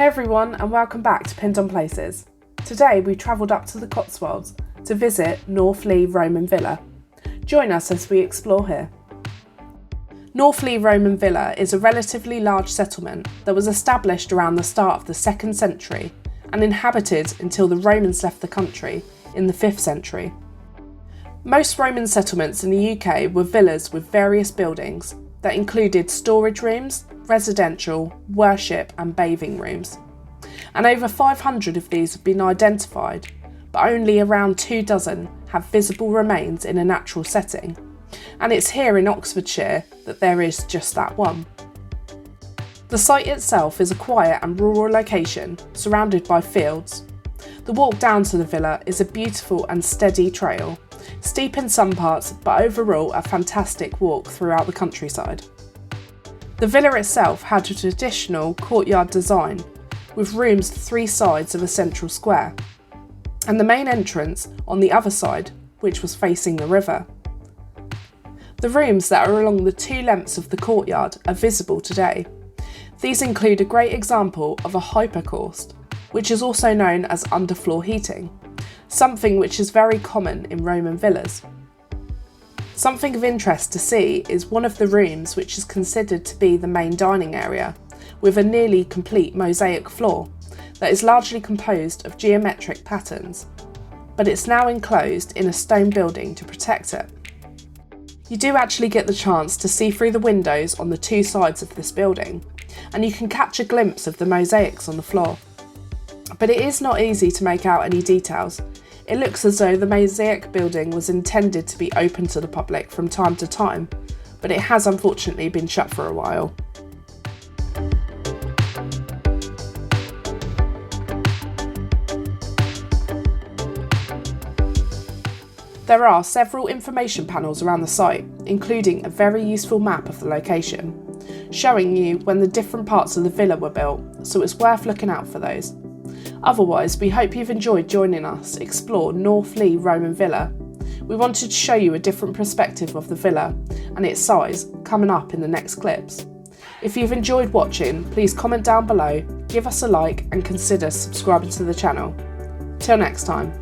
Hey everyone, and welcome back to Pinned on Places. Today we travelled up to the Cotswolds to visit North Leigh Roman Villa. Join us as we explore here. North Leigh Roman Villa is a relatively large settlement that was established around the start of the 2nd century and inhabited until the Romans left the country in the 5th century. Most Roman settlements in the UK were villas with various buildings that included storage rooms, residential, worship and bathing rooms. And over 500 of these have been identified, but only around 24 have visible remains in a natural setting. And it's here in Oxfordshire that there is just that one. The site itself is a quiet and rural location surrounded by fields. The walk down to the villa is a beautiful and steady trail, steep in some parts but overall a fantastic walk throughout the countryside. The villa itself had a traditional courtyard design with rooms to 3 sides of a central square and the main entrance on the other side, which was facing the river. The rooms that are along the 2 lengths of the courtyard are visible today. These include a great example of a hypocaust, which is also known as underfloor heating, something which is very common in Roman villas. Something of interest to see is one of the rooms which is considered to be the main dining area, with a nearly complete mosaic floor that is largely composed of geometric patterns, but it's now enclosed in a stone building to protect it. You do actually get the chance to see through the windows on the 2 sides of this building, and you can catch a glimpse of the mosaics on the floor. But it is not easy to make out any details. It looks as though the mosaic building was intended to be open to the public from time to time, but it has unfortunately been shut for a while. There are several information panels around the site, including a very useful map of the location, showing you when the different parts of the villa were built, so it's worth looking out for those. Otherwise, we hope you've enjoyed joining us explore North Leigh Roman Villa. We wanted to show you a different perspective of the villa and its size coming up in the next clips. If you've enjoyed watching, please comment down below, give us a like and consider subscribing to the channel. Till next time.